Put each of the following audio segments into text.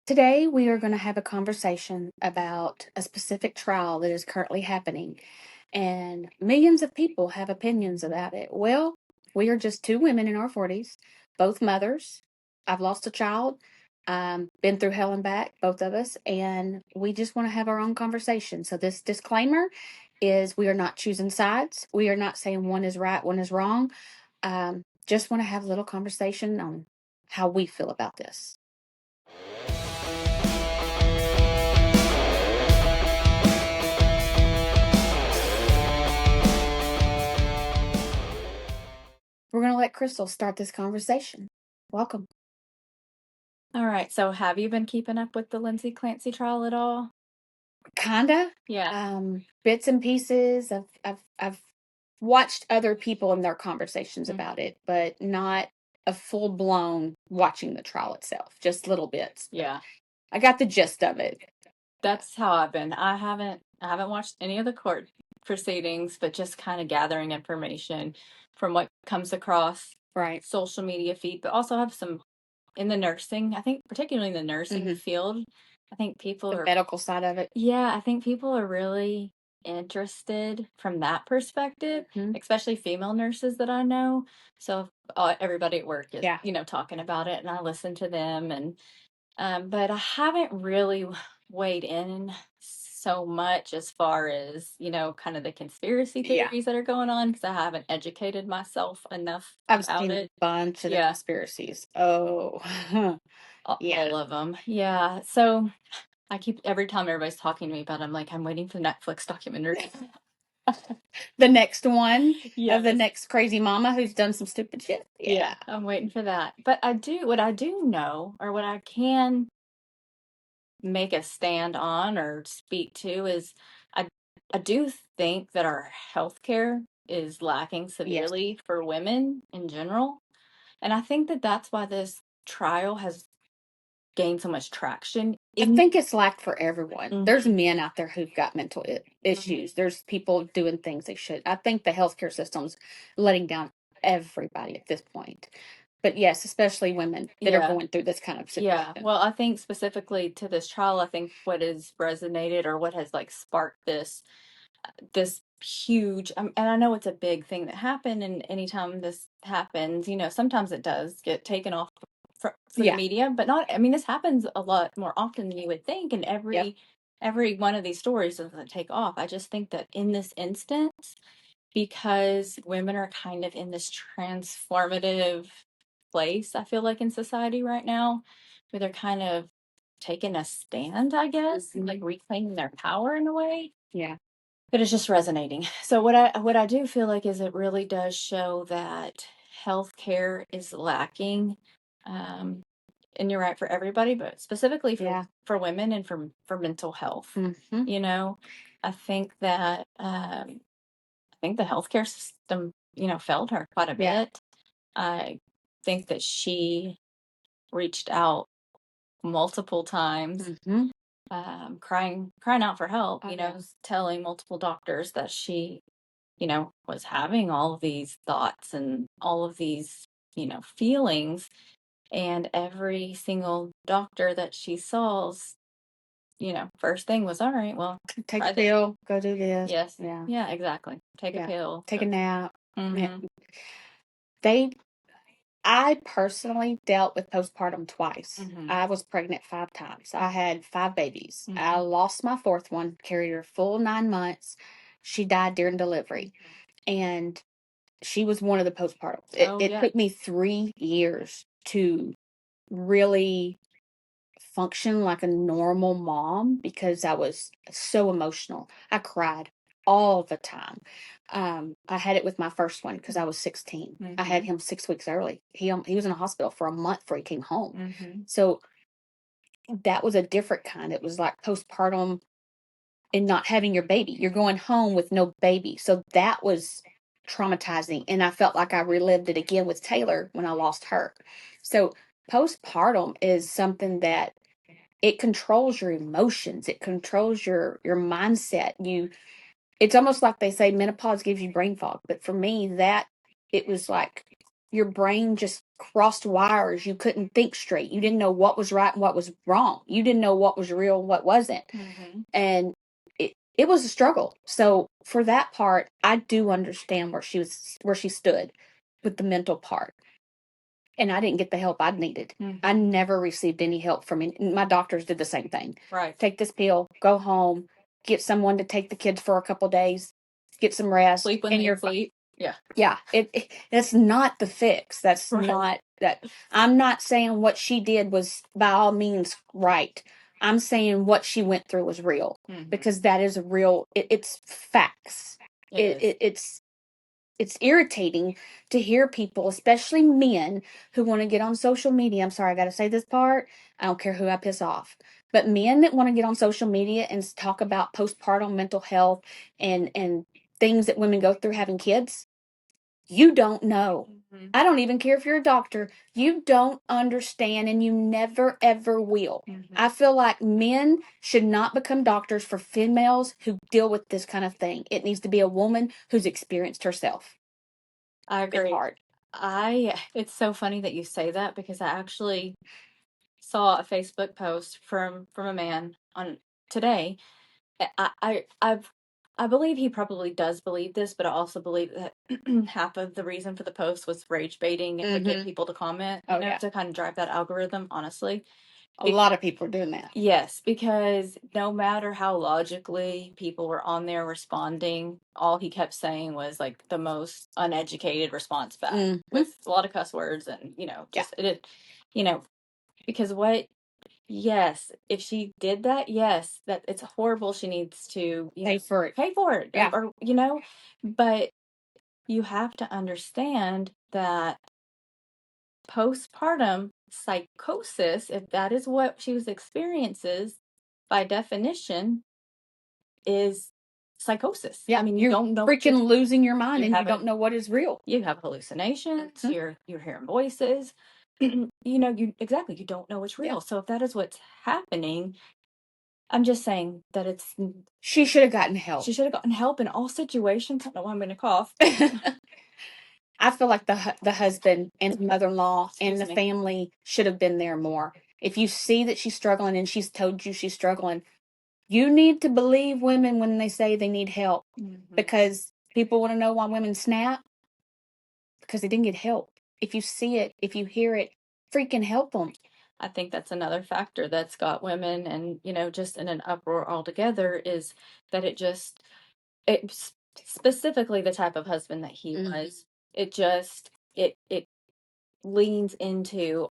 Today, we are going to have a conversation about a specific trial that is currently happening, and millions of people have opinions about it. Well, we are just two women in our 40s, both mothers. I've lost a child, been through hell and back, both of us, and we just want to have our own conversation. So, this disclaimer is we are not choosing sides. We are not saying one is right, one is wrong. Just want to have a little conversation on how we feel about this. We're going to let Crystal start this conversation. Welcome. All right. So have you been keeping up with the Lindsay Clancy trial at all? Kinda. Yeah. Bits and pieces. I've watched other people and their conversations Mhm. about it, but not a full blown watching the trial itself. Just little bits. Yeah. I got the gist of it. That's how I've been. I haven't watched any of the court proceedings, but just kind of gathering information from what comes across Right. social media feed, but also have some in the nursing, I think particularly in the nursing field. I think people The are medical side of it. Yeah, I think people are really interested from that perspective, Mhm. especially female nurses that I know. So everybody at work is, Yeah. talking about it, and I listen to them. But I haven't really weighed in so much as far as, kind of the conspiracy Yeah. theories that are going on because I haven't educated myself enough I've about seen a it. bunch of the Yeah, conspiracies. Oh, yeah. all of them. Yeah. So I keep every time everybody's talking to me about it, I'm like, I'm waiting for the Netflix documentary. The next one of the Yes. next crazy mama who's done some stupid shit. Yeah, Yeah. I'm waiting for that. But what I do know, or what I can make a stand on or speak to is I I do think that our healthcare is lacking Yes. severely for women in general. And I think that that's why this trial has gained so much traction. I think it's like for everyone. There's Mhm. men out there who've got mental issues. There's people doing things they should. I think the healthcare system's letting down everybody at this point. But yes, especially women that are Yeah. going through this kind of Yeah. situation. Well, I think specifically to this trial, I think what has resonated or what has like sparked this huge and I know it's a big thing that happened, and anytime this happens, sometimes it does get taken off for the Yeah. media, but not, I mean, this happens a lot more often than you would think, and Yep. every one of these stories doesn't take off. I just think that in this instance, because women are kind of in this transformative place, I feel like, in society right now, where they're kind of taking a stand, I guess, like reclaiming their power in a way. Yeah. But it's just resonating. So what I do feel like is it really does show that healthcare is lacking. Um, and you're right, for everybody, but specifically Yeah. for women and for mental health. Hmm. You know, I think that I think the healthcare system, failed her quite a Yeah. bit. I think that she reached out multiple times, Hmm. crying out for help, Oh, yeah. telling multiple doctors that she, was having all of these thoughts and all of these, feelings. And every single doctor that she saws, first thing was, all right, well, Take a try this. pill. Go do this. Yes. Yeah. Yeah, exactly. Take a Yeah. pill. Take a nap. Yeah. Mm-hmm. They I personally dealt with postpartum twice. Mm-hmm. I was pregnant 5 times. I had 5 babies. I Mm-hmm. lost my fourth one, carried her full 9 months. She died during delivery. And she was one of the postpartums. It, Oh, it yeah. took me 3 years to really function like a normal mom because I was so emotional. I cried all the time. I had it with my first one because I was 16. I had Mm-hmm. him 6 weeks early. He was in a hospital for a month before he came home. Mm-hmm. So that was a different kind. It was like postpartum and not having your baby. You're going home with no baby. So that was traumatizing. And I felt like I relived it again with Taylor when I lost her. So postpartum is something that it controls your emotions. It controls your mindset. It's almost like they say menopause gives you brain fog. But for me, that it was like your brain just crossed wires. You couldn't think straight. You didn't know what was right and what was wrong. You didn't know what was real and what wasn't. Mm-hmm. And it was a struggle. So for that part, I do understand where she stood with the mental part. And I didn't get the help I needed. Mm-hmm. I never received any help from any. My doctors did the same thing. Right. Take this pill, go home, get someone to take the kids for a couple days, get some rest, Sleep when and they you're sleep. Yeah. Yeah. That's not the fix. That's Right. not that. I'm not saying what she did was by all means right. I'm saying what she went through was real, Mm-hmm. because that is real. It's facts. It's irritating to hear people, especially men, who want to get on social media. I'm sorry, I got to say this part. I don't care who I piss off. But men that want to get on social media and talk about postpartum mental health and things that women go through having kids, you don't know. Mm-hmm. I don't even care if you're a doctor. You don't understand, and you never, ever will. Mm-hmm. I feel like men should not become doctors for females who deal with this kind of thing. It needs to be a woman who's experienced herself. I It's agree. hard. It's so funny that you say that, because I actually saw a Facebook post from a man on today. I believe he probably does believe this, but I also believe that half of the reason for the post was rage baiting and to get people to comment, to kind of drive that algorithm, honestly. A lot of people are doing that. Yes, because no matter how logically people were on there responding, all he kept saying was like the most uneducated response back with a lot of cuss words and, because yes, if she did that, yes, that it's horrible. She needs to, Pay for it. pay for it. Yeah. Or, but you have to understand that postpartum psychosis, if that is what she was experiences, by definition, is psychosis. Yeah. I mean, you don't know, freaking losing your mind, and you having- don't know what is real. you have hallucinations, you're hearing voices. You don't know what's real. Yeah. So if that is what's happening, I'm just saying that She should have gotten help. she should have gotten help in all situations. I don't know why I'm going to cough. I feel like the husband and the mother-in-law and the me. family should have been there more. If you see that she's struggling and she's told you she's struggling, you need to believe women when they say they need help, because people want to know why women snap, because they didn't get help. If you see it, if you hear it, freaking help them. I think that's another factor that's got women and, just in an uproar altogether, is that it specifically the type of husband that he was, it leans into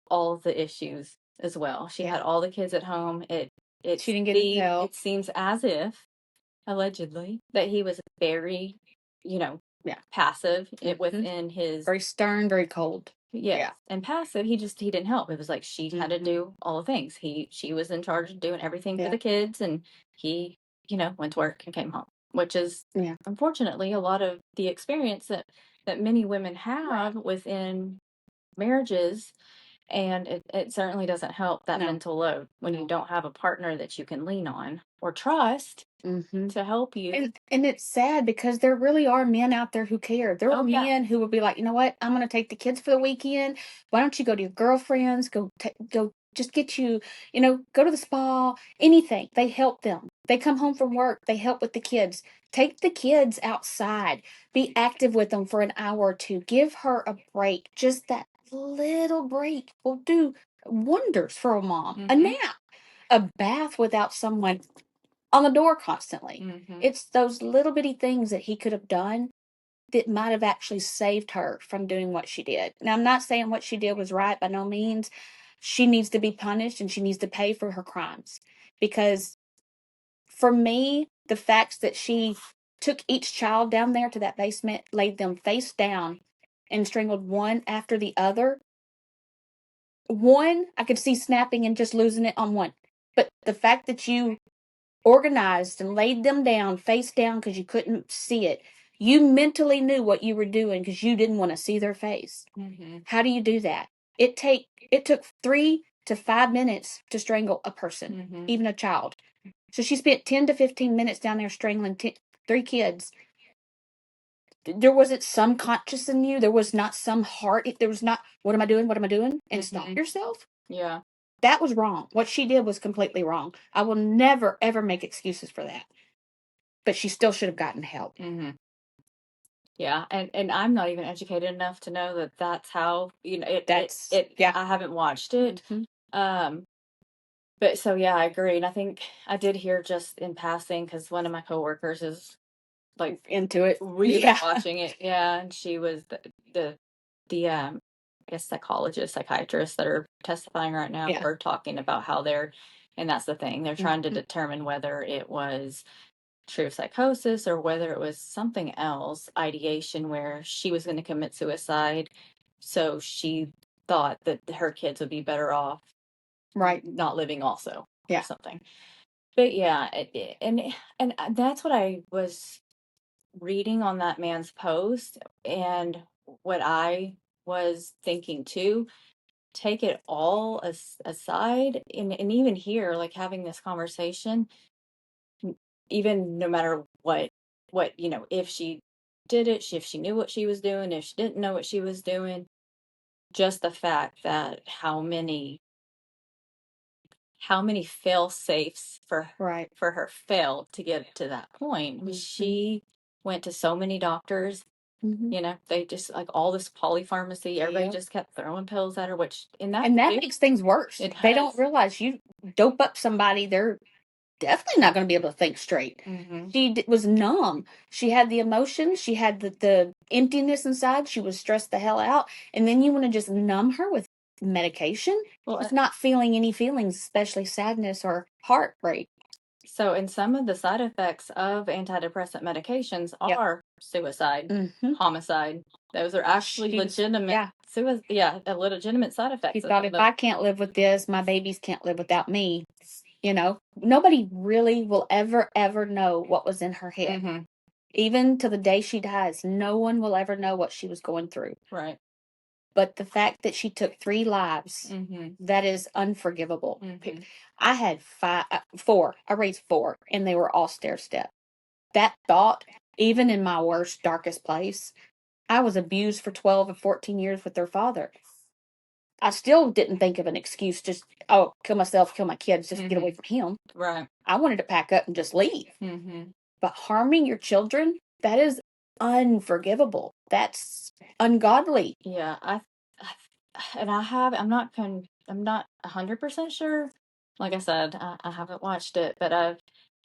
all of the issues as well. She had all the kids at home. She didn't get help. It seems as if, allegedly, that he was very, passive within his... Very stern, very cold. Yeah. And passive, he didn't help. It was like she had to do all the things. She was in charge of doing everything for the kids, and he, went to work and came home, which is unfortunately a lot of the experience that many women have within marriages. And it certainly doesn't help that mental load when you don't have a partner that you can lean on or trust to help you. And it's sad, because there really are men out there who care. There are men who will be like, you know what? I'm going to take the kids for the weekend. Why don't you go to your girlfriends? Go just get you, go to the spa, anything. They help them. They come home from work. They help with the kids. Take the kids outside. Be active with them for an hour or two. Give her a break. Just that little break will do wonders for a mom. A nap, a bath without someone on the door constantly. It's those little bitty things that he could have done that might have actually saved her from doing what she did. Now, I'm not saying what she did was right, by no means. She needs to be punished, and she needs to pay for her crimes. Because for me, the facts that she took each child down there to that basement, laid them face down, and strangled one after the other. One, I could see snapping and just losing it on one. But the fact that you organized and laid them down face down because you couldn't see it, you mentally knew what you were doing because you didn't want to see their face. How do you do that? It took 3 to 5 minutes to strangle a person, even a child. So she spent 10 to 15 minutes down there strangling 3 kids. There wasn't some conscious in you. There was not some heart. There was not, what am I doing? What am I doing? And stop yourself. Yeah. That was wrong. What she did was completely wrong. I will never, ever make excuses for that. But she still should have gotten help. Yeah, and I'm not even educated enough to know that that's how, Yeah. I haven't watched it. Um, but so yeah, I agree. And I think I did hear just in passing, because one of my coworkers is like Into it. really Yeah. watching it. Yeah, and she was the I guess psychologists, psychiatrists that are testifying right now Yeah. are talking about how and that's the thing, they're trying to determine whether it was true psychosis or whether it was something else, ideation, where she was going to commit suicide. So she thought that her kids would be better off Right. not living also, Yeah. or something. But yeah, and that's what I was reading on that man's post, and what I was thinking too. Take it all aside, and even here, like having this conversation, even no matter what, if she did it, if she knew what she was doing, if she didn't know what she was doing, just the fact that how many fail safes for her failed to get to that point. She went to so many doctors. They just, like, all this polypharmacy, everybody just kept throwing pills at her, and that makes things worse. They don't realize you dope up somebody, they're definitely not going to be able to think straight. She was numb. She had the emotions. She had the emptiness inside. She was stressed the hell out. And then you want to just numb her with medication? Well, She's not feeling any feelings, especially sadness or heartbreak. So, and some of the side effects of antidepressant medications are suicide, homicide. Those are actually legitimate. A legitimate side effect. She thought, if I can't live with this, my babies can't live without me. Nobody really will ever know what was in her head. Even to the day she dies, no one will ever know what she was going through. Right. But the fact that she took 3 lives, that is unforgivable. I had 4. I raised 4, and they were all stair-step. That thought, even in my worst, darkest place, I was abused for 12 or 14 years with their father. I still didn't think of an excuse, just, kill myself, kill my kids, just get away from him. Right. I wanted to pack up and just leave. But harming your children, that is unforgivable. That's ungodly. Yeah, I'm not 100% sure. Like I said, I haven't watched it, but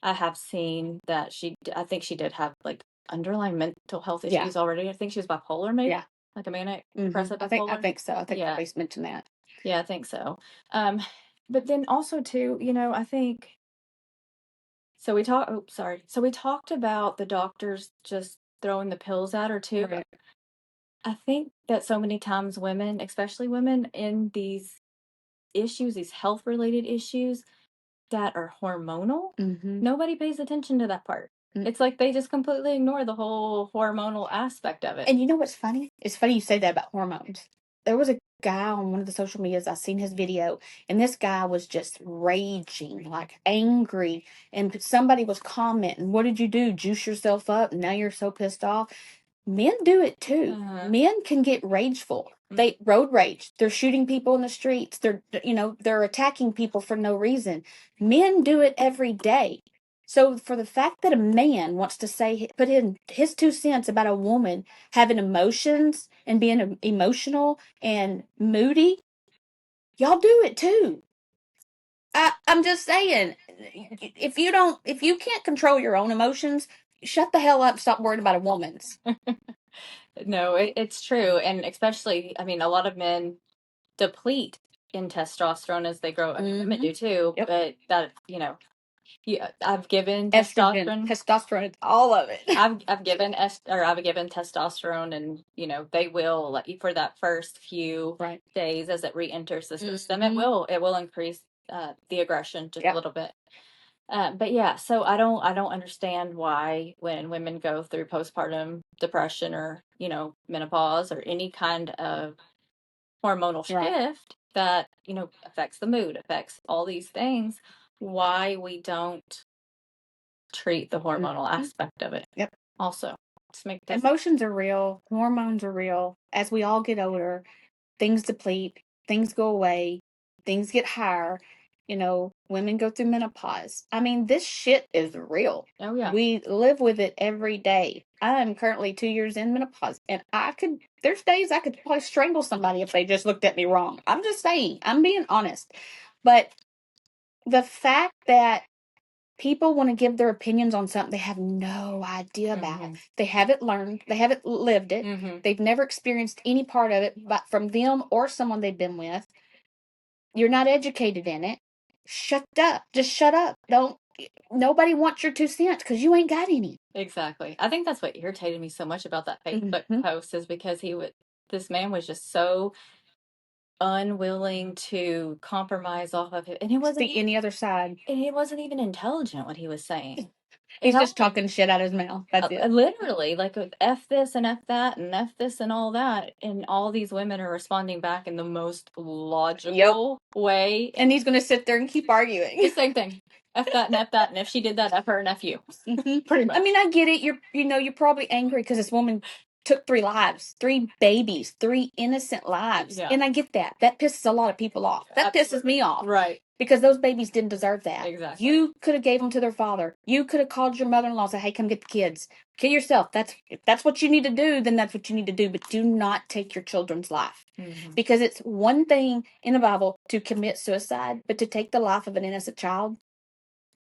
I have seen that I think she did have, like, underlying mental health issues already. I think she was bipolar, maybe, like a manic depressive bipolar. I think so. I think I mentioned that. Yeah, I think so. But then also too, I think. So we talked. Oh, sorry. So we talked about the doctors just throwing the pills at her too. Right. I think that so many times women, especially women in these issues, these health related issues that are hormonal, nobody pays attention to that part. It's like they just completely ignore the whole hormonal aspect of it. And you know what's funny? It's funny you say that about hormones. There was a guy on one of the social medias, I seen his video, and this guy was just raging, like angry, and somebody was commenting, "What did you do? Juice yourself up? Now you're so pissed off." Men do it too. Men can get rageful. They road rage. They're shooting people in the streets. They're attacking people for no reason. Men do it every day. So for the fact that a man wants to put in his 2 cents about a woman having emotions and being emotional and moody, y'all do it too. I'm just saying, if you can't control your own emotions, shut the hell up and stop worrying about a woman's. No, it's true. And especially, I mean, a lot of men deplete in testosterone as they grow. I mean, women do too, but that, I've given Estrogen, testosterone, all of it. I've given testosterone, and they will, like, for that first few days as it re-enters the system, it will increase the aggression just a little bit. But yeah, so I don't understand why, when women go through postpartum depression or menopause or any kind of hormonal shift that affects the mood, affects all these things, why we don't treat the hormonal aspect of it. Yep. Also. Emotions are real. Hormones are real. As we all get older, things deplete, things go away, things get higher. Women go through menopause. I mean, this shit is real. Oh, yeah. We live with it every day. I am currently 2 years in menopause, and there's days I could probably strangle somebody if they just looked at me wrong. I'm just saying, I'm being honest. But the fact that people want to give their opinions on something they have no idea about. They haven't learned. They haven't lived it. They've never experienced any part of it, but from them or someone they've been with. You're not educated in it. Shut up. Just shut up. Nobody wants your 2 cents because you ain't got any. Exactly. I think that's what irritated me so much about that Facebook post is because this man was just so unwilling to compromise off of it. And it wasn't See any other side. And it wasn't even intelligent what he was saying. He's just talking shit out of his mouth. That's it. Literally, like F this and F that and F this and all that. And all these women are responding back in the most logical way. And he's going to sit there and keep arguing. The same thing. F that and F that. And if she did that, F her and F you. Pretty much. I mean, I get it. You're probably angry because this woman took 3 lives, 3 babies, 3 innocent lives. Yeah. And I get that. That pisses a lot of people off. That pisses me off. Right. Because those babies didn't deserve that. Exactly. You could have gave them to their father. You could have called your mother-in-law and said, hey, come get the kids. Kill yourself. If that's what you need to do, then that's what you need to do. But do not take your children's life. Because it's one thing in the Bible to commit suicide, but to take the life of an innocent child,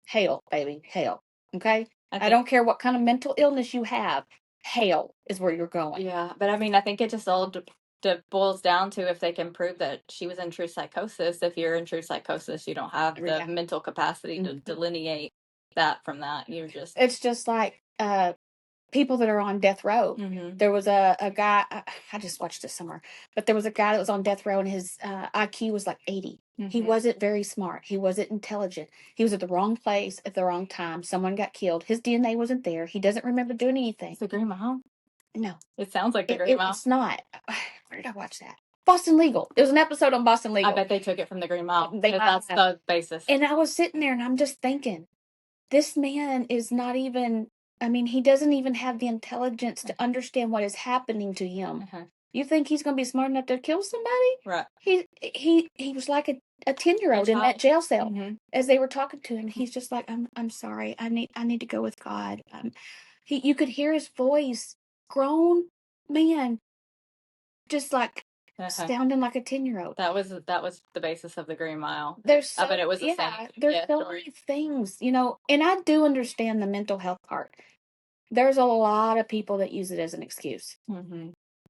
hell, baby, hell. Okay? I don't care what kind of mental illness you have. Hell is where you're going. Yeah, but I mean, I think it just all boils down to if they can prove that she was in true psychosis. If you're in true psychosis, you don't have the mental capacity to delineate that from that. It's just like people that are on death row. There was a guy, I just watched this somewhere, but there was a guy that was on death row and his IQ was like 80. He wasn't very smart. He wasn't intelligent. He was at the wrong place at the wrong time. Someone got killed. His DNA wasn't there. He doesn't remember doing anything. It's the Green Mile? No. It sounds like the Green Mile. It's not. Where did I watch that? Boston Legal. It was an episode on Boston Legal. I bet they took it from the Green Mile. That's the basis. And I was sitting there and I'm just thinking, this man is not even, he doesn't even have the intelligence to understand what is happening to him. You think he's going to be smart enough to kill somebody? Right. He was like a 10-year-old in that jail cell as they were talking to him. He's just like, I'm sorry. I need to go with God. You could hear his voice, grown man, just like sounding like a 10-year-old. That was the basis of the Green Mile. There's I bet it was the same. There's so many things, and I do understand the mental health part. There's a lot of people that use it as an excuse.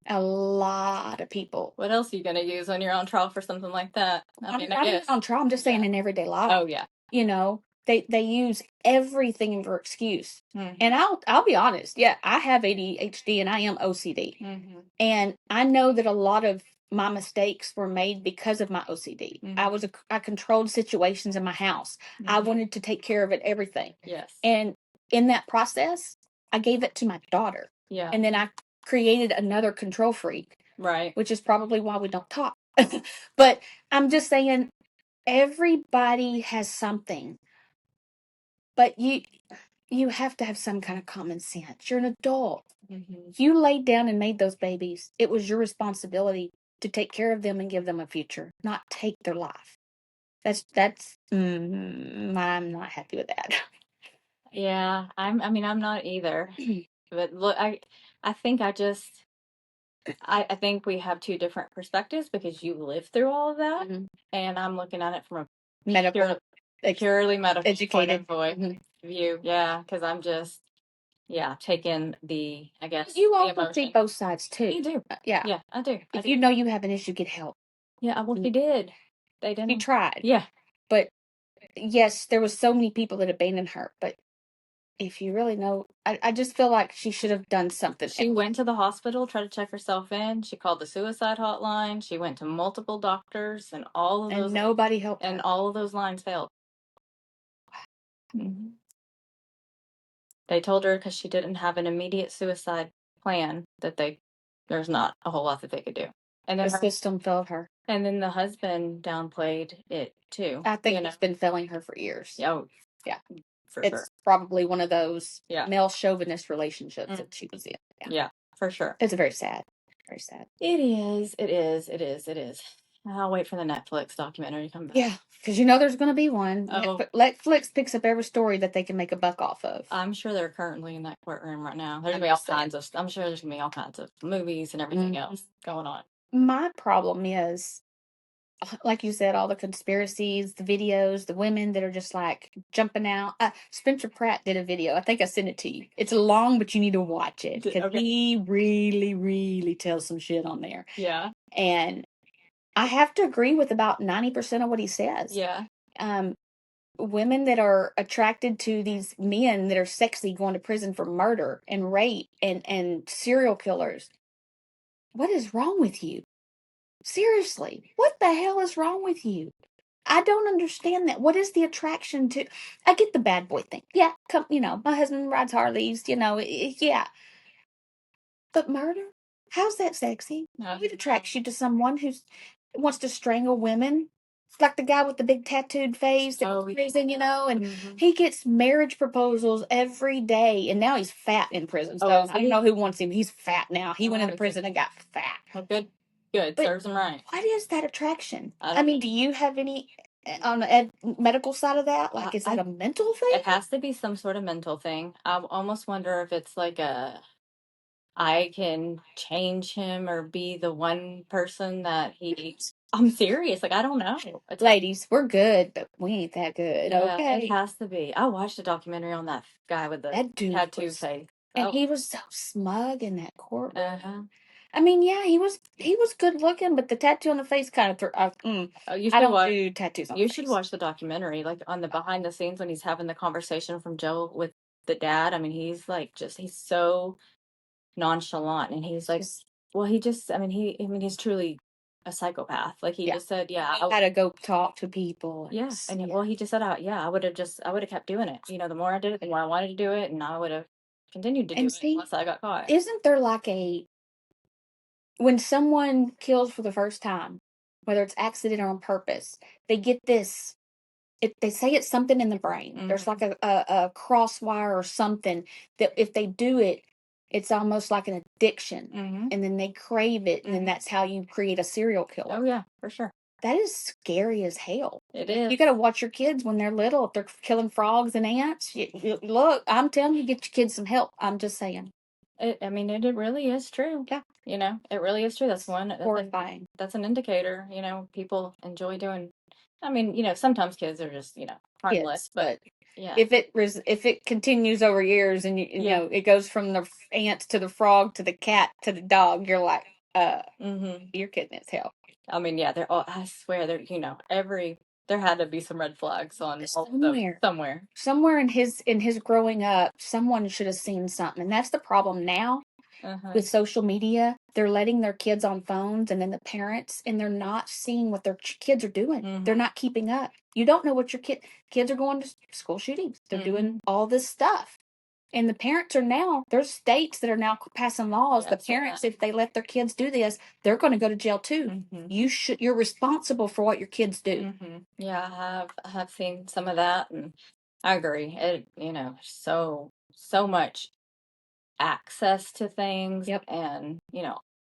A lot of people. What else are you going to use when you're on trial for something like that? I guess. On trial, I'm just saying in everyday life. Oh, yeah. They use everything for excuse. And I'll be honest. Yeah, I have ADHD and I am OCD. And I know that a lot of my mistakes were made because of my OCD. I controlled situations in my house. I wanted to take care of everything. Yes. And in that process, I gave it to my daughter. Yeah. And then I created another control freak. Right. Which is probably why we don't talk. But I'm just saying, everybody has something. But you have to have some kind of common sense. You're an adult. You laid down and made those babies. It was your responsibility to take care of them and give them a future, not take their life. I'm not happy with that. Yeah, I'm not either. But look, I think I think we have 2 different perspectives because you lived through all of that, and I'm looking at it from a purely medical educated point of view. Yeah, because I'm just taking the, I guess, you also see both sides too. You do. Yeah, I do. If you know you have an issue, get help. Yeah, well, she did. They didn't. She tried. Yeah, but yes, there was so many people that abandoned her, but if you really know, I just feel like she should have done something. She went to the hospital, tried to check herself in. She called the suicide hotline. She went to multiple doctors, and nobody helped. And all of those lines failed. They told her because she didn't have an immediate suicide plan that there's not a whole lot that they could do. And then the system failed her. And then the husband downplayed it too. I think it's been failing her for years. Oh, yeah. for it's sure. probably one of those Yeah. male chauvinist relationships that she was in. Yeah, for sure. It's very sad. Very sad. It is. It is. It is. It is. I'll wait for the Netflix documentary to come back. Yeah, because you know there's going to be one. Oh. Netflix picks up every story that they can make a buck off of. I'm sure they're currently in that courtroom right now. There's gonna be all kinds of. I'm sure there's gonna be all kinds of movies and everything else going on. My problem is, like you said, all the conspiracies, the videos, the women that are just like jumping out. Spencer Pratt did a video. I think I sent it to you. It's long, but you need to watch it because he really, really tells some shit on there. Yeah. And I have to agree with about 90% of what he says. Yeah. Women that are attracted to these men that are sexy going to prison for murder and rape and serial killers. What is wrong with you? Seriously, what the hell is wrong with you? I don't understand that. What is the attraction to? I get the bad boy thing. Yeah, come, my husband rides Harleys, yeah. But murder? How's that sexy? It attracts you to someone who wants to strangle women. It's like the guy with the big tattooed face that prison, and he gets marriage proposals every day. And now he's fat in prison. So I don't know who wants him. He's fat now. He went into prison and got fat. Well, good. But serves him right. What is that attraction? I mean, do you have any on the medical side of that? Like, is that a mental thing? It has to be some sort of mental thing. I almost wonder if it's like I can change him or be the one person that he. I'm serious. Like, I don't know. Ladies, we're good, but we ain't that good. Yeah, Okay. it has to be. I watched a documentary on that guy with the tattoo face. And he was so smug in that courtroom. I mean, yeah, he was good looking, but the tattoo on the face kind of I don't do tattoos on the face. You should watch the documentary, like on the behind the scenes when he's having the conversation from Joe with the dad. I mean, he's like he's so nonchalant, and he's like, well, he's truly a psychopath. Like he just said, yeah, I gotta go talk to people. Yeah, and well, he just said, I would have kept doing it. The more I did it, the more I wanted to do it, and I would have continued to do it once I got caught. Isn't there like when someone kills for the first time, whether it's accident or on purpose, they get this. They say it's something in the brain. There's like a crosswire or something that if they do it, it's almost like an addiction, and then they crave it, and then that's how you create a serial killer. Oh yeah, for sure. That is scary as hell. It is. You got to watch your kids when they're little. If they're killing frogs and ants, look, I'm telling you, get your kids some help. I'm just saying. It really is true. Yeah. It really is true. That's one. Horrifying. That's an indicator. People enjoy doing. Sometimes kids are just, harmless, but yeah. If it continues over years and you know it goes from the ants to the frog to the cat to the dog, you're like, you're kidding as hell. I mean, yeah, I swear there had to be some red flags on somewhere in his growing up. Someone should have seen something, and that's the problem now. With social media, they're letting their kids on phones and then the parents, and they're not seeing what their kids are doing. They're not keeping up. You don't know what your kids are going to school shootings. They're doing all this stuff. And the parents there's states that are now passing laws. The parents, if they let their kids do this, they're going to go to jail too. You're responsible for what your kids do. Yeah, I have seen some of that, and I agree. It, so much access to things. Yep. And,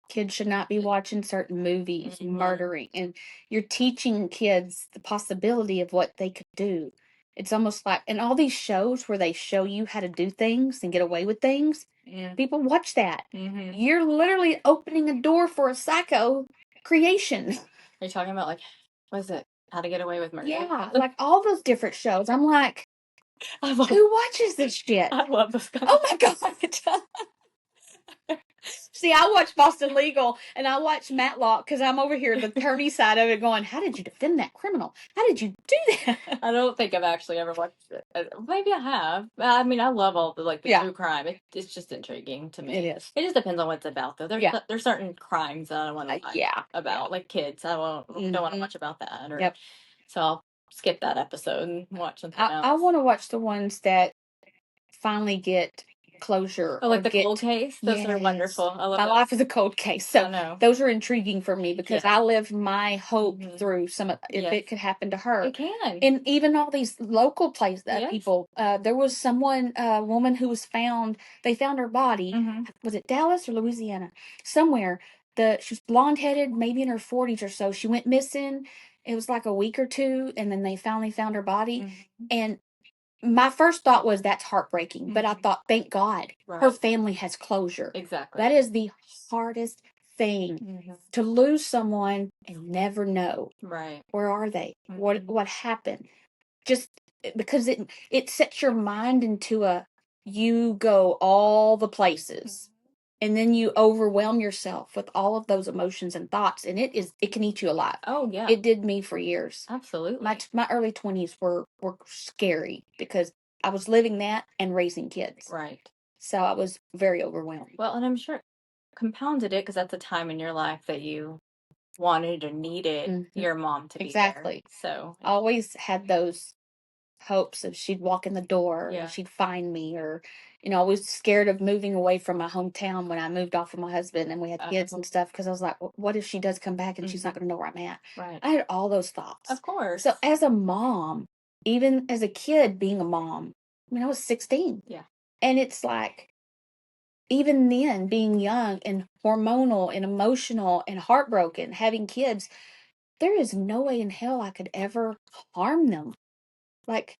kids should not be watching certain movies, murdering, and you're teaching kids the possibility of what they could do. It's almost like, and all these shows where they show you how to do things and get away with things, people watch that. You're literally opening a door for a psycho creation. Are you talking about, like, what is it? How to Get Away with Murder? Yeah, like all those different shows. I'm like, who watches this shit? I love this guy. Oh my God. See, I watch Boston Legal and I watch Matlock because I'm over here, the attorney side of it, going, how did you defend that criminal? How did you do that? I don't think I've actually ever watched it. Maybe I have. I mean, I love all the true crime. It's just intriguing to me. It is. It just depends on what it's about, though. There's certain crimes that I don't want to watch about, like kids. I don't want to watch about that. So I'll skip that episode and watch something else. I want to watch the ones that finally get closure Oh, or like the get cold case? Those are wonderful. I love my those. life is a cold case. I So know. those are intriguing for me because Yeah. I lived my hope Mhm. through some of if Yes. it could happen to her. It can. And even all these local places, Yes. people. There was someone, a woman who was found. They found her body. Mhm. Was it Dallas or Louisiana? Somewhere. She was blonde headed, maybe in her 40s or so. She went missing. It was like a week or two, and then they finally found her body. Mhm. And my first thought was that's heartbreaking, but I Mhm. thought, thank God, her Right. family has closure. Exactly. That is the hardest thing, Mhm. to lose someone and never know Right. where are they, Mhm. what happened. Just because it sets your mind into you go all the places, and then you overwhelm yourself with all of those emotions and thoughts, and it can eat you alive. Oh, yeah. It did me for years. Absolutely. My early 20s were scary because I was living that and raising kids. Right. So I was very overwhelmed. Well, and I'm sure compounded it because that's a time in your life that you wanted or needed Mhm. your mom to be there. Exactly. So, I always had those hopes of she'd walk in the door yeah. and she'd find me, or I was scared of moving away from my hometown when I moved off of my husband and we had kids and stuff, because I was like, what if she does come back and she's not Mhm. going to know where I'm at? Right. I had all those thoughts. Of course. So as a mom, even as a kid being a mom, I was 16. Yeah. And it's like, even then, being young and hormonal and emotional and heartbroken, having kids, there is no way in hell I could ever harm them. Like,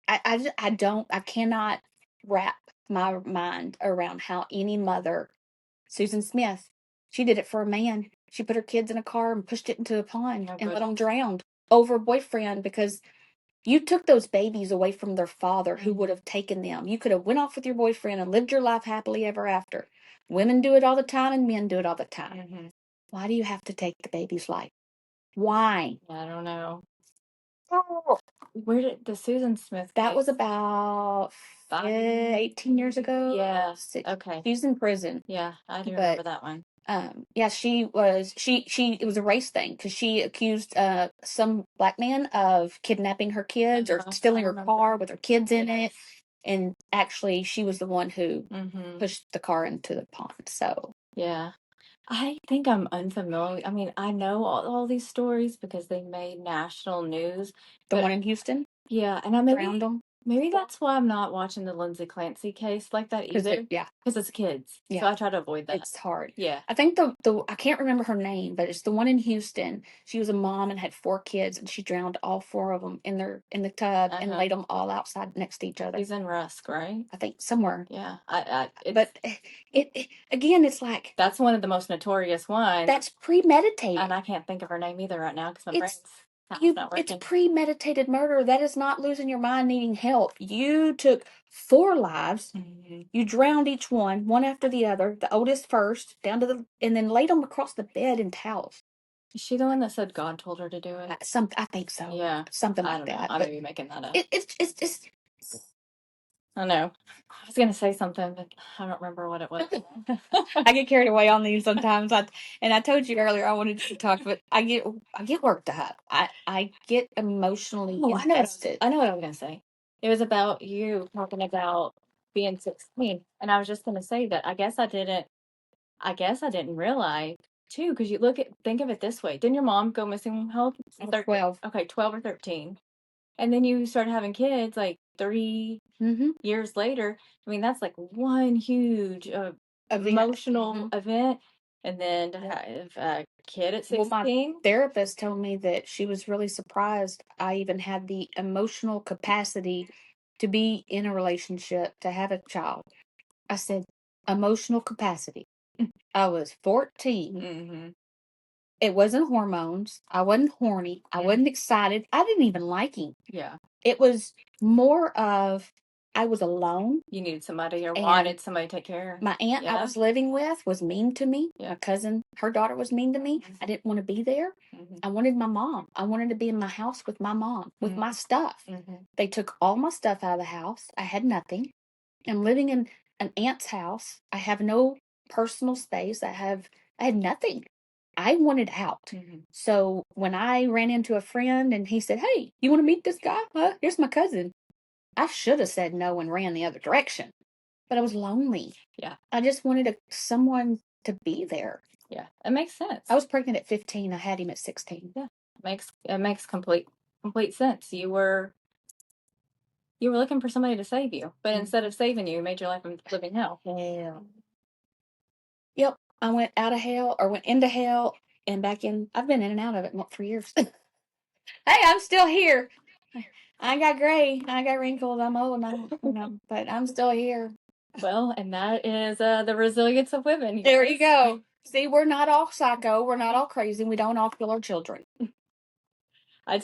I cannot wrap my mind around how any mother, Susan Smith, she did it for a man. She put her kids in a car and pushed it into a pond and let them drown over a boyfriend, because you took those babies away from their father who would have taken them. You could have went off with your boyfriend and lived your life happily ever after. Women do it all the time and men do it all the time. Mm-hmm. Why do you have to take the baby's life? Why? I don't know. Oh, Where did the Susan Smith that case? was about 18 years ago. Yeah. Okay. She's in prison. Yeah, I do But remember that one. yeah, it was a race thing, because she accused some black man of kidnapping her kids or stealing her car with her kids in it, and actually she was the one who pushed the car into the pond. So yeah, I think I'm unfamiliar. I mean, I know all these stories because they made national news. the But one in Houston, yeah, and drowned them. maybe that's why I'm not watching the Lindsay Clancy case like that either. Yeah, Because it's kids. So yeah, I try to avoid that. it's hard. Yeah. I think the I can't remember her name, but it's the one in Houston. She was a mom and had 4 kids, and she drowned all 4 of them in the tub and laid them all outside next to each other. She's in Rusk, right? I think somewhere. Yeah. But it again, it's like, That's one of the most notorious ones. that's premeditated. And I can't think of her name either right now because my It's brain's not it's working. premeditated murder. That is not losing your mind, needing help. You took 4 lives. Mhm. You drowned each one after the other. The oldest first, and then laid them across the bed in towels. Is she the one that said God told her to do it? I think so. Yeah. Something I like don't know. that. I may But be making that up. it's I know. I was gonna say something, but I don't remember what it was. I get carried away on these sometimes. I told you earlier I wanted to talk, but I get worked up. I get emotionally invested. I know what I was gonna say. It was about you talking about being 16, and I was just gonna say that I guess I didn't realize too, because think of it this way. Didn't your mom go missing how old? I was 12. Okay, 12 or 13. And then you started having kids like 3 years later. I mean, that's like one huge emotional event. And then to have a kid at Well, my 16. therapist told me that she was really surprised I even had the emotional capacity to be in a relationship, to have a child. I said, emotional capacity. I was 14. Mm-hmm. It wasn't hormones. I wasn't horny. I wasn't excited. I didn't even like him. Yeah. It was more of, I was alone. You needed somebody or And wanted somebody to take care. my aunt I was living with was mean to me. My cousin, her daughter was mean to me. I didn't want to be there. I wanted my mom. I wanted to be in my house with my mom, with my stuff. They took all my stuff out of the house. I had nothing. I'm living in an aunt's house. I have no personal space. I had nothing. I wanted out. So when I ran into a friend and he said, "Hey, you want to meet this guy? Here's my cousin." I should have said no and ran the other direction. but I was lonely. Yeah. I just wanted someone to be there. Yeah. It makes sense. I was pregnant at 15. I had him at 16. Yeah. It makes complete sense. You were looking for somebody to save you, but instead of saving you, made your life a living hell. Hell. Yep. I went out of hell or went into hell and back in. I've been in and out of it for years. Hey, I'm still here. I got gray. I got wrinkles. I'm old now, but I'm still here. Well, and that is the resilience of women. There you go. See, we're not all psycho. We're not all crazy. We don't all kill our children. I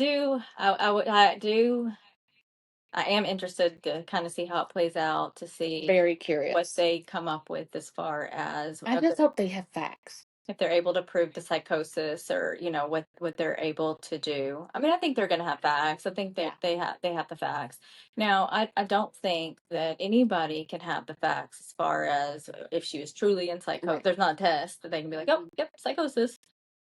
am interested to kind of see how it plays out, to see Very curious what they come up with as far as I just hope they have facts. If they're able to prove the psychosis, or what they're able to do. I mean, I think they're going to have facts. I think that they have the facts. Now, I don't think that anybody can have the facts as far as if she was truly in psychosis. Right. There's not a test that they can be like, oh, yep, psychosis.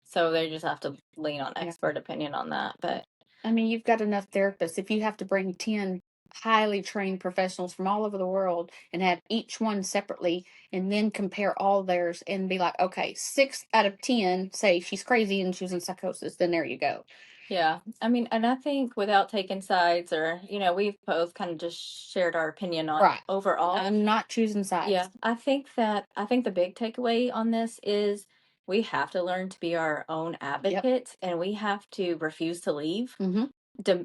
So they just have to lean on expert opinion on that. But I mean, you've got enough therapists. If you have to bring 10 highly trained professionals from all over the world and have each one separately and then compare all theirs and be like, okay, 6 out of 10 say she's crazy and she was in psychosis, then there you go. Yeah. I mean, and I think without taking sides, or, we've both kind of just shared our opinion on Right. overall. I'm not choosing sides. Yeah. I think the big takeaway on this is we have to learn to be our own advocates, and we have to refuse to leave. Mm-hmm.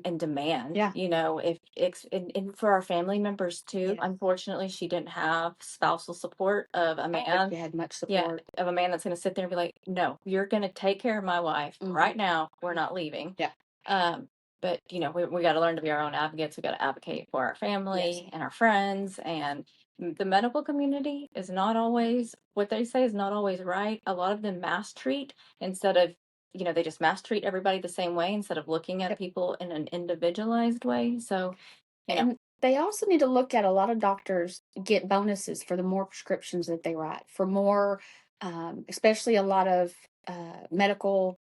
And demand, Yeah. if it's and for our family members too. Yeah. Unfortunately, she didn't have spousal support of a man. She had much support. Yeah, of a man that's going to sit there and be like, no, you're going to take care of my wife right now. We're not leaving. Yeah. But we got to learn to be our own advocates. We got to advocate for our family and our friends, and the medical community is not always what they say is not always right. A lot of them mass treat instead of they just mass treat everybody the same way instead of looking at people in an individualized way. So, and they also need to look at, a lot of doctors get bonuses for the more prescriptions that they write, for more, especially a lot of medical,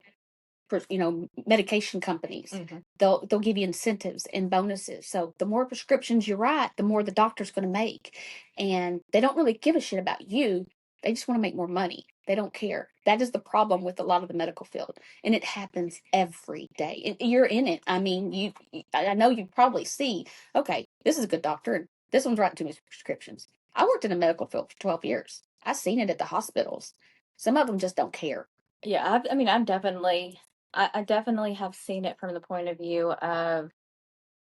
medication companies. They'll give you incentives and bonuses. So the more prescriptions you write, the more the doctor's going to make. And they don't really give a shit about you. They just want to make more money. They don't care. That is the problem with a lot of the medical field, and it happens every day. And you're in it. I mean, I know you probably see. Okay, this is a good doctor, and this one's writing too many prescriptions. I worked in the medical field for 12 years. I've seen it at the hospitals. Some of them just don't care. Yeah, I mean, I definitely have seen it from the point of view of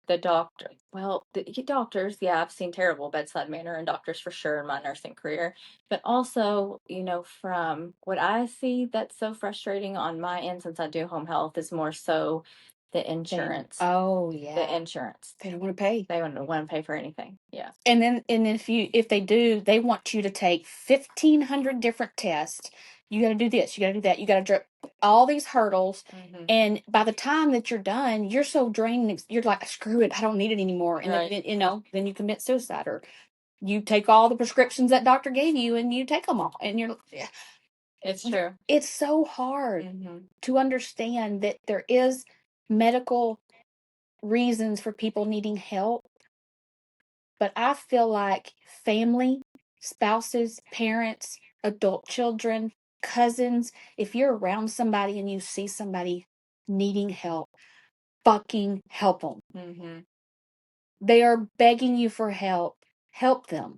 the doctor. Well, the doctors, yeah, I've seen terrible bedside manner in doctors for sure in my nursing career. But also, from what I see that's so frustrating on my end, since I do home health, is more so the insurance. Oh yeah. The insurance. They don't want to pay. They don't want to pay for anything. Yeah. And then if they do, they want you to take 1,500 different tests. You got to do this. You got to do that. You got to drop all these hurdles. And by the time that you're done, you're so drained. You're like, screw it. I don't need it anymore. And then, then you commit suicide, or you take all the prescriptions that doctor gave you and you take them all. And you're, yeah. It's true. It's so hard to understand that there is medical reasons for people needing help. But I feel like family, spouses, parents, adult children, cousins, if you're around somebody and you see somebody needing help, fucking help them. They are begging you for help. Help them.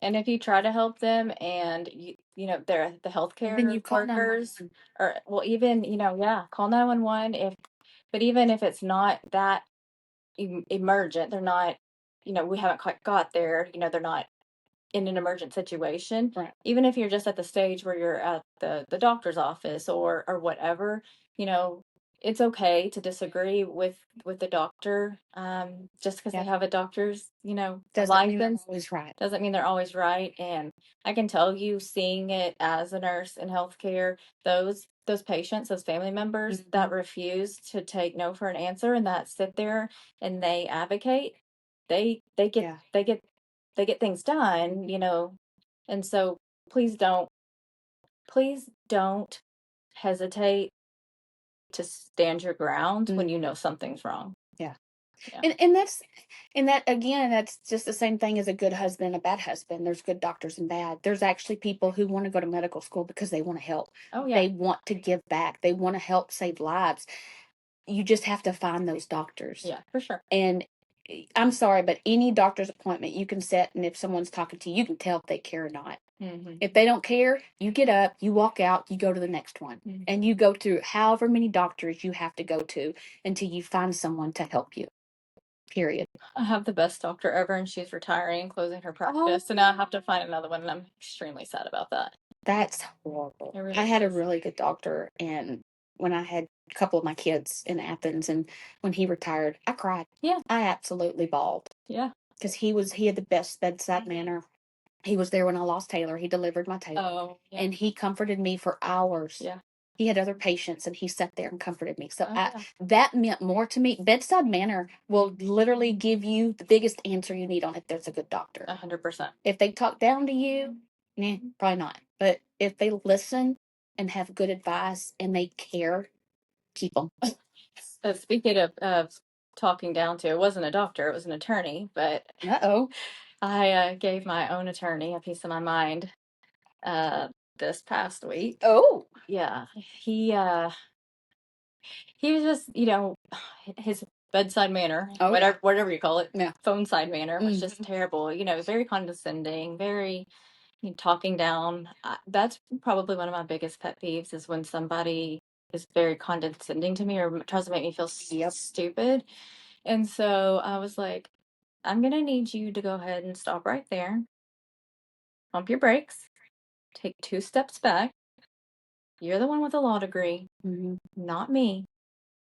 And if you try to help them, and they're the healthcare then you call workers, or even call 911. But even if it's not that emergent, they're not, we haven't quite got there. They're not in an emergent situation. Right. Even if you're just at the stage where you're at the doctor's office or whatever, it's okay to disagree with the doctor. Just because they have a doctor's, doesn't mean they're license always right. doesn't mean they're always right. And I can tell you, seeing it as a nurse in healthcare, those patients, those family members that refuse to take no for an answer and that sit there and they advocate, they get things done, and so please don't hesitate to stand your ground when you know something's wrong. Yeah. Yeah. And that again, that's just the same thing as a good husband and a bad husband. There's good doctors and bad. There's actually people who want to go to medical school because they want to help. Oh yeah. They want to give back. They want to help save lives. You just have to find those doctors. Yeah, for sure. And I'm sorry, but any doctor's appointment you can set, and if someone's talking to you, you can tell if they care or not. Mm-hmm. If they don't care, you get up, you walk out, you go to the next one. Mm-hmm. And you go to however many doctors you have to go to until you find someone to help you. Period. I have the best doctor ever, and she's retiring and closing her practice, so now I have to find another one, and I'm extremely sad about that. That's horrible. It really I had a is. really good doctor, and when I had a couple of my kids in Athens, and when he retired, I cried. Yeah. I absolutely bawled. Yeah. Because he had the best bedside manner. He was there when I lost Taylor. He delivered my Taylor. Oh, yeah. And he comforted me for hours. Yeah. He had other patients, and he sat there and comforted me. So yeah. that meant more to me. Bedside manner will literally give you the biggest answer you need on if there's a good doctor. 100%. If they talk down to you, probably not. But if they listen and have good advice and they care, keep them. Speaking of talking down to, it wasn't a doctor, it was an attorney, but Uh-oh. I gave my own attorney a piece of my mind this past week. Oh. Yeah. He was just, his bedside manner, whatever you call it, phone side manner was just terrible. Very condescending, very talking down. That's probably one of my biggest pet peeves is when somebody is very condescending to me or tries to make me feel stupid. And so I was like, I'm going to need you to go ahead and stop right there, pump your brakes, take 2 steps back. You're the one with a law degree, not me.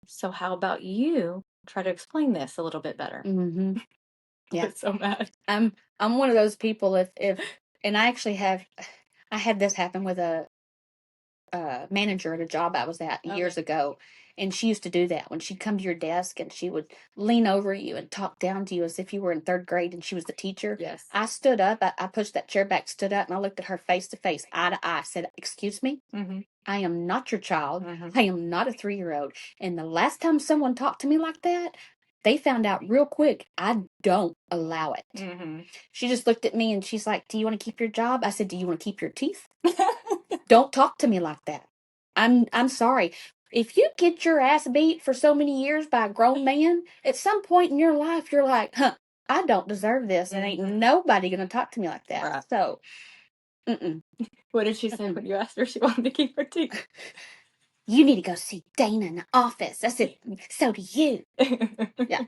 So how about you try to explain this a little bit better? Mm-hmm. Yeah. I was so mad. I'm one of those people if and I actually I had this happen with a manager at a job I was at years ago, and she used to do that when she'd come to your desk and she would lean over you and talk down to you as if you were in 3rd grade and she was the teacher. Yes. I stood up, I pushed that chair back, stood up, and I looked at her face to face, eye to eye, said, "Excuse me? I am not your child. I am not a 3-year-old. And the last time someone talked to me like that, they found out real quick I don't allow it." She just looked at me and she's like, "Do you want to keep your job?" I said, "Do you want to keep your teeth? Don't talk to me like that. I'm sorry. If you get your ass beat for so many years by a grown man, at some point in your life, you're like, I don't deserve this, and ain't nobody gonna talk to me like that." Right. So, What did she say when you asked her if she wanted to keep her teeth? "You need to go see Dana in the office." I said, "So do you." Yeah.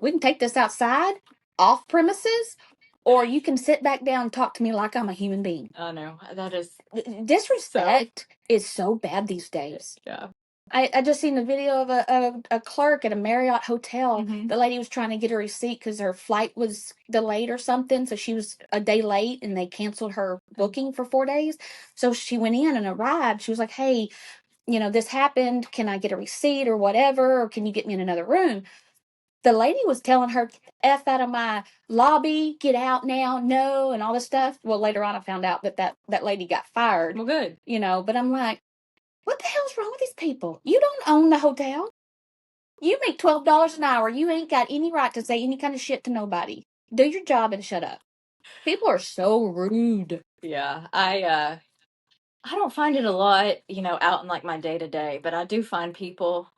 We can take this outside, off premises, or you can sit back down and talk to me like I'm a human being. I know. That is Disrespect is so bad these days. Yeah. I just seen a video of a clerk at a Marriott hotel. The lady was trying to get a receipt because her flight was delayed or something. So she was a day late and they canceled her booking for 4 days. So she went in and arrived. She was like, "Hey, this happened. Can I get a receipt or whatever? Or can you get me in another room?" The lady was telling her, "Get the F out of my lobby, get out now, no," and all this stuff. Well, later on I found out that lady got fired. Well, good. But I'm like, what the hell's wrong with these people? You don't own the hotel. You make $12 an hour. You ain't got any right to say any kind of shit to nobody. Do your job and shut up. People are so rude. Yeah, I don't find it a lot, out in like my day to day, but I do find people,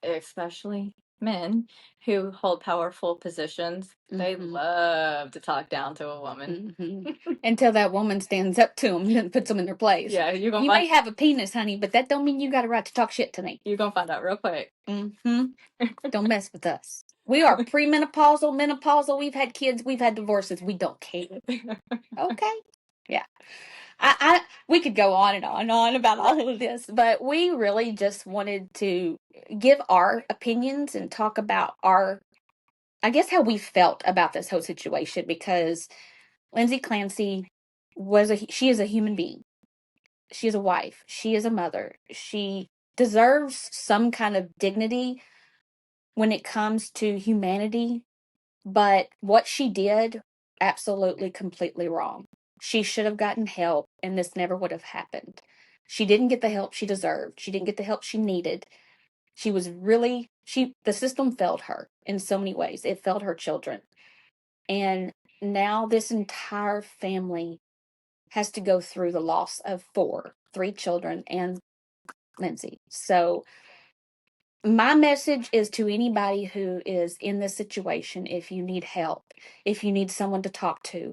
especially men, who hold powerful positions. They love to talk down to a woman. Until that woman stands up to them and puts them in their place. Yeah, you may have a penis, honey, but that don't mean you got a right to talk shit to me. You're gonna find out real quick. Don't mess with us. We are premenopausal, menopausal. We've had kids. We've had divorces. We don't care. Okay. Yeah. We could go on and on and on about all of this, but we really just wanted to give our opinions and talk about I guess, how we felt about this whole situation, because Lindsay Clancy she is a human being. She is a wife. She is a mother. She deserves some kind of dignity when it comes to humanity, but what she did, absolutely, completely wrong. She should have gotten help, and this never would have happened. She didn't get the help she deserved. She didn't get the help she needed. She was really the system failed her in so many ways. It failed her children. And now this entire family has to go through the loss of three children and Lindsay. So my message is to anybody who is in this situation: if you need help, if you need someone to talk to,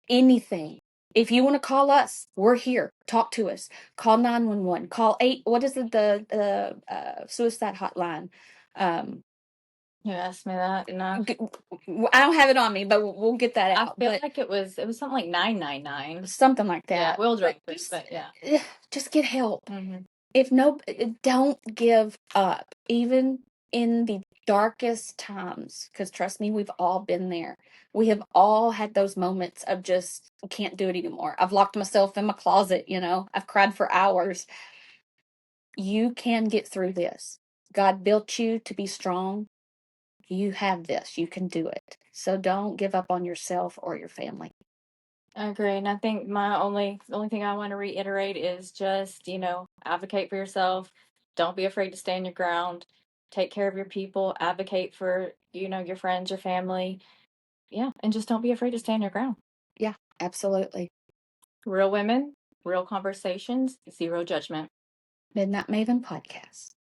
anything, if you want to call us, we're here. Talk to us. Call 911. Call 8. What is it? The suicide hotline. You asked me that, and I don't have it on me, but we'll get that I out. feel But like it was something like 999. something like Yeah, that. we'll But drink this, but yeah. just get help. Mm-hmm. If no, don't give up, even in the darkest times, because trust me, we've all been there. We have all had those moments of just can't do it anymore. I've locked myself in my closet, I've cried for hours. You can get through this. God built you to be strong. You have this. You can do it. So don't give up on yourself or your family. I agree, and I think the only thing I want to reiterate is just, advocate for yourself. Don't be afraid to stand your ground. Take care of your people. Advocate for, your friends, your family. Yeah, and just don't be afraid to stand your ground. Yeah, absolutely. Real women, real conversations, zero judgment. Midnight Maven Podcast.